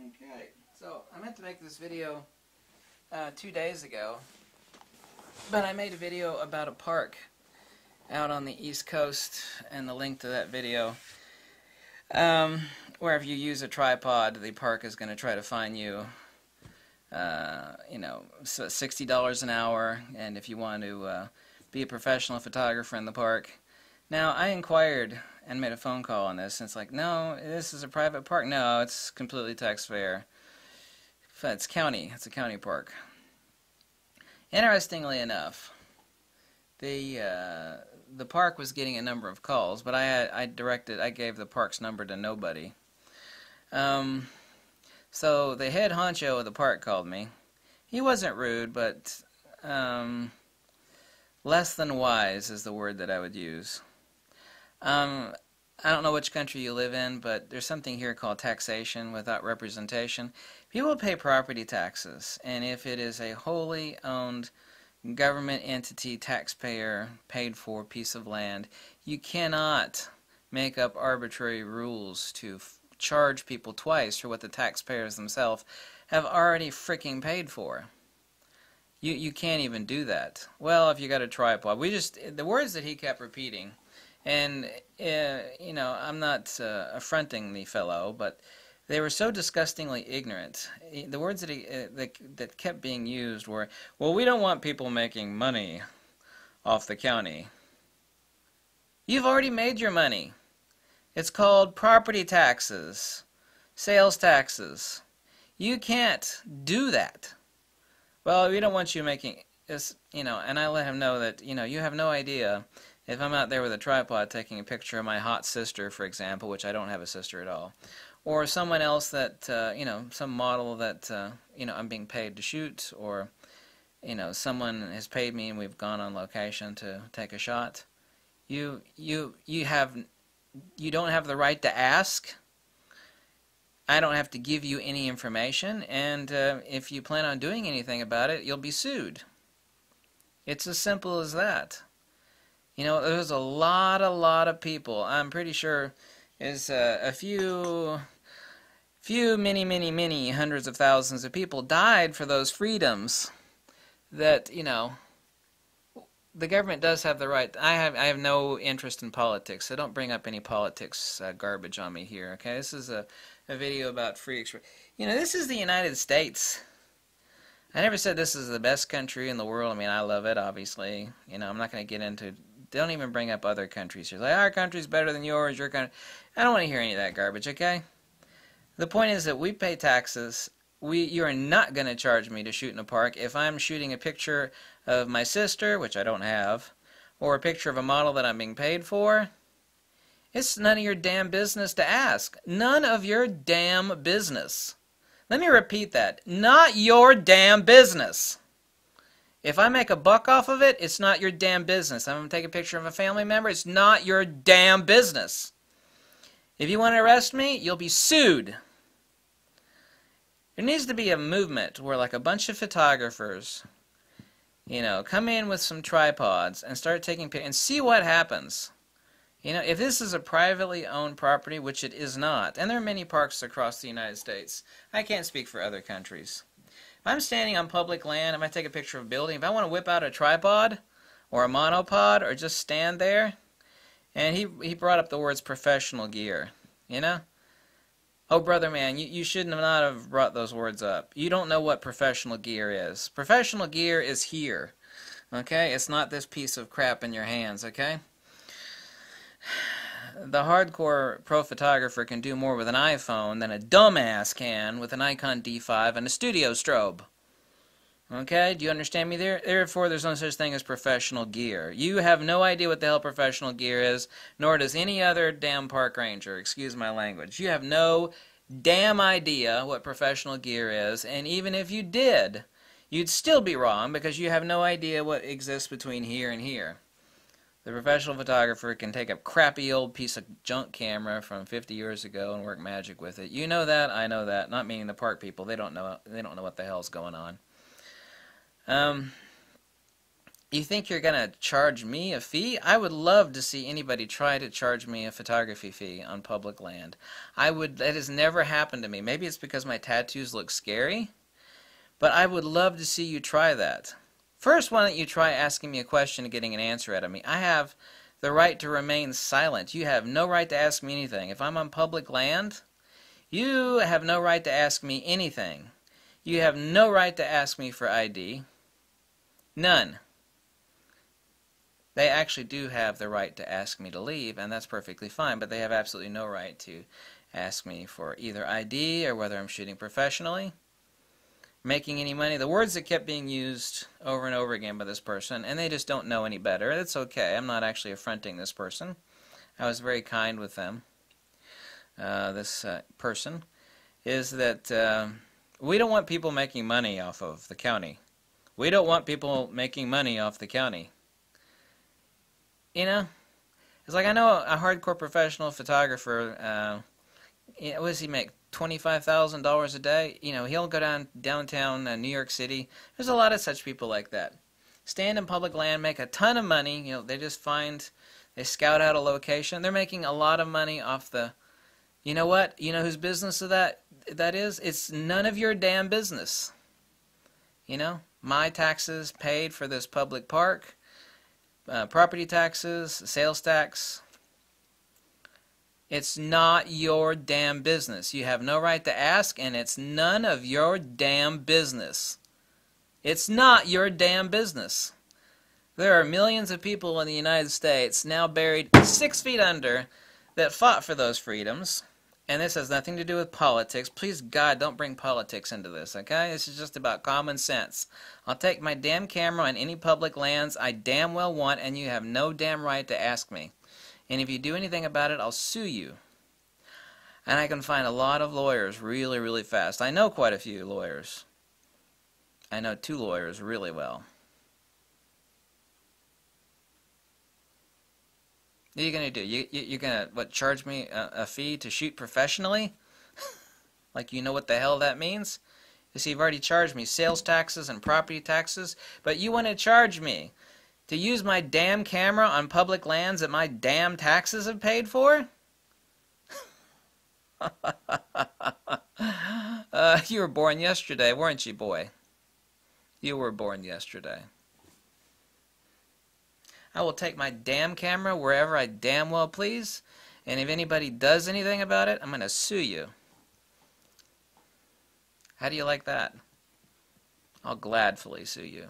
Okay, so I meant to make this video 2 days ago, but I made a video about a park out on the East Coast, and the link to that video, where if you use a tripod, the park is going to try to fine you, $60 an hour, and if you want to be a professional photographer in the park. Now, I inquired and made a phone call on this, and it's like, no, this is a private park. No, it's completely tax-fair. It's county. It's a county park. Interestingly enough, the park was getting a number of calls, but I gave the park's number to nobody. So the head honcho of the park called me. He wasn't rude, but less than wise is the word that I would use. I don't know which country you live in, but there's something here called taxation without representation. People pay property taxes, and if it is a wholly owned government entity, taxpayer paid for piece of land, you cannot make up arbitrary rules to charge people twice for what the taxpayers themselves have already freaking paid for. You can't even do that. Well, if you got a tripod, the words that he kept repeating. And, I'm not affronting the fellow, but they were so disgustingly ignorant. The words that kept being used were, well, we don't want people making money off the county. You've already made your money. It's called property taxes, sales taxes. You can't do that. Well, we don't want you making this, and I let him know that, you have no idea. If I'm out there with a tripod taking a picture of my hot sister, for example, which I don't have a sister at all, or someone else that, some model that, I'm being paid to shoot, or, someone has paid me and we've gone on location to take a shot, you don't have the right to ask. I don't have to give you any information, and if you plan on doing anything about it, you'll be sued. It's as simple as that. There's a lot of people. I'm pretty sure there's a few, many hundreds of thousands of people died for those freedoms that, the government does have the right. I have no interest in politics, so don't bring up any politics garbage on me here, okay? This is a video about free expression. This is the United States. I never said this is the best country in the world. I mean, I love it, obviously. I'm not going to get into... Don't even bring up other countries. You're like, our country's better than yours, your country. I don't want to hear any of that garbage, okay? The point is that we pay taxes. You are not going to charge me to shoot in a park if I'm shooting a picture of my sister, which I don't have, or a picture of a model that I'm being paid for. It's none of your damn business to ask. None of your damn business. Let me repeat that. Not your damn business. If I make a buck off of it, it's not your damn business. I'm going to take a picture of a family member, it's not your damn business. If you want to arrest me, you'll be sued. There needs to be a movement where like a bunch of photographers, come in with some tripods and start taking pictures and see what happens. If this is a privately owned property, which it is not, and there are many parks across the United States, I can't speak for other countries. If I'm standing on public land, if I take a picture of a building, if I want to whip out a tripod or a monopod or just stand there, and he brought up the words professional gear, Oh, brother man, you should not have brought those words up. You don't know what professional gear is. Professional gear is here, okay? It's not this piece of crap in your hands, okay? The hardcore pro photographer can do more with an iPhone than a dumbass can with an Nikon D5 and a studio strobe. Okay? Do you understand me there? Therefore, there's no such thing as professional gear. You have no idea what the hell professional gear is, nor does any other damn park ranger. Excuse my language. You have no damn idea what professional gear is, and even if you did, you'd still be wrong because you have no idea what exists between here and here. The professional photographer can take a crappy old piece of junk camera from 50 years ago and work magic with it. You know that, I know that. Not meaning the park people. They don't know what the hell's going on. You think you're going to charge me a fee? I would love to see anybody try to charge me a photography fee on public land. That has never happened to me. Maybe it's because my tattoos look scary, but I would love to see you try that. First, why don't you try asking me a question and getting an answer out of me? I have the right to remain silent. You have no right to ask me anything. If I'm on public land, you have no right to ask me anything. You have no right to ask me for ID. None. They actually do have the right to ask me to leave, and that's perfectly fine, but they have absolutely no right to ask me for either ID or whether I'm shooting professionally, making any money. The words that kept being used over and over again by this person, and they just don't know any better. It's okay. I'm not actually affronting this person. I was very kind with them. This person is that we don't want people making money off of the county. We don't want people making money off the county. You know, it's like I know a hardcore professional photographer. What does he make? $25,000 a day? You know, he'll go downtown New York City. There's a lot of such people like that. Stand in public land, make a ton of money. You know, they scout out a location. They're making a lot of money off the. You know what? You know whose business that is? It's none of your damn business. You know, my taxes paid for this public park. Property taxes, sales tax. It's not your damn business. You have no right to ask, and it's none of your damn business. It's not your damn business. There are millions of people in the United States now buried 6 feet under that fought for those freedoms, and this has nothing to do with politics. Please, God, don't bring politics into this, okay? This is just about common sense. I'll take my damn camera on any public lands I damn well want, and you have no damn right to ask me. And if you do anything about it, I'll sue you. And I can find a lot of lawyers really, really fast. I know quite a few lawyers. I know 2 lawyers really well. What are you going to do? You're going to, charge me a fee to shoot professionally? Like you know what the hell that means? You see, you've already charged me sales taxes and property taxes, but you want to charge me to use my damn camera on public lands that my damn taxes have paid for? You were born yesterday, weren't you, boy? You were born yesterday. I will take my damn camera wherever I damn well please, and if anybody does anything about it, I'm going to sue you. How do you like that? I'll gladly sue you.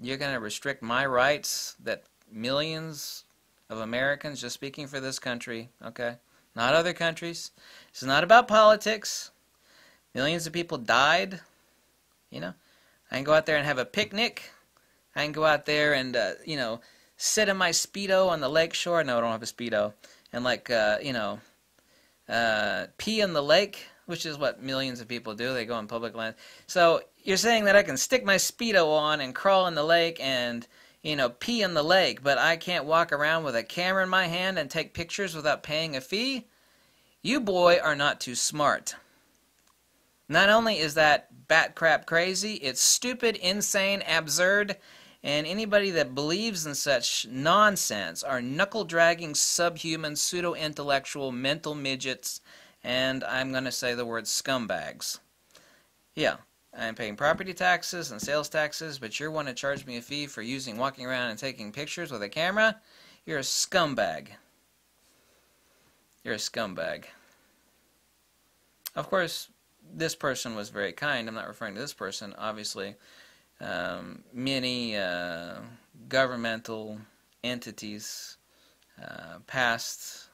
You're going to restrict my rights that millions of Americans, just speaking for this country, okay? Not other countries. This is not about politics. Millions of people died, you know. I can go out there and have a picnic. I can go out there and, you know, sit in my Speedo on the lake shore. No, I don't have a Speedo. And, like, you know, pee in the lake, which is what millions of people do. They go on public land. So you're saying that I can stick my Speedo on and crawl in the lake and, you know, pee in the lake, but I can't walk around with a camera in my hand and take pictures without paying a fee? You, boy, are not too smart. Not only is that bat crap crazy, it's stupid, insane, absurd, and anybody that believes in such nonsense are knuckle-dragging, subhuman, pseudo-intellectual, mental midgets, and I'm going to say the word scumbags. Yeah, I'm paying property taxes and sales taxes, but you want to charge me a fee for walking around and taking pictures with a camera? You're a scumbag. You're a scumbag. Of course, this person was very kind. I'm not referring to this person, obviously. Many governmental entities passed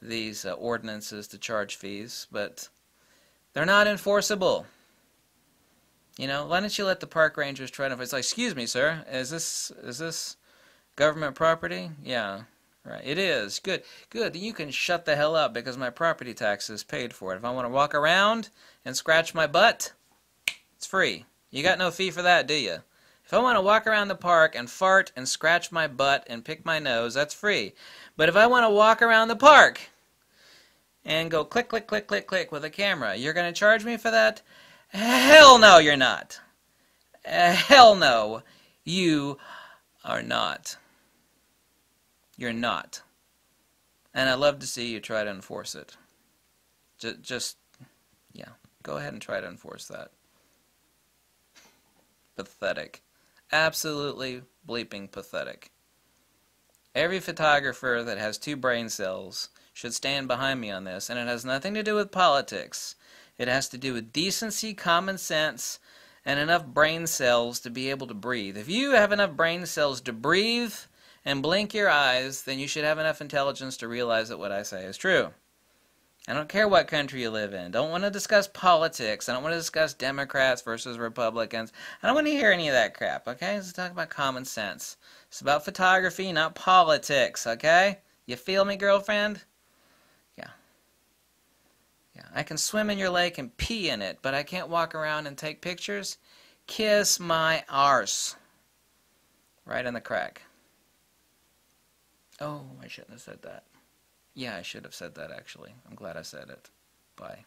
these ordinances to charge fees, but they're not enforceable. You know, why don't you let the park rangers try to? It's like, excuse me, sir, is this government property? Yeah, right. It is. Good. Good. You can shut the hell up because my property tax is paid for it. If I want to walk around and scratch my butt, it's free. You got no fee for that, do you? If I want to walk around the park and fart and scratch my butt and pick my nose, that's free. But if I want to walk around the park and go click, click, click, click, click with a camera, you're going to charge me for that? Hell no, you're not. Hell no, you are not. You're not. And I'd love to see you try to enforce it. Just, yeah, go ahead and try to enforce that. Pathetic. Absolutely bleeping pathetic. Every photographer that has 2 brain cells should stand behind me on this, and it has nothing to do with politics. It has to do with decency, common sense, and enough brain cells to be able to breathe. If you have enough brain cells to breathe and blink your eyes, then you should have enough intelligence to realize that what I say is true. I don't care what country you live in. Don't want to discuss politics. I don't want to discuss Democrats versus Republicans. I don't want to hear any of that crap, okay? Let's talk about common sense. It's about photography, not politics, okay? You feel me, girlfriend? Yeah. Yeah. I can swim in your lake and pee in it, but I can't walk around and take pictures? Kiss my arse. Right in the crack. Oh, I shouldn't have said that. Yeah, I should have said that, actually. I'm glad I said it. Bye.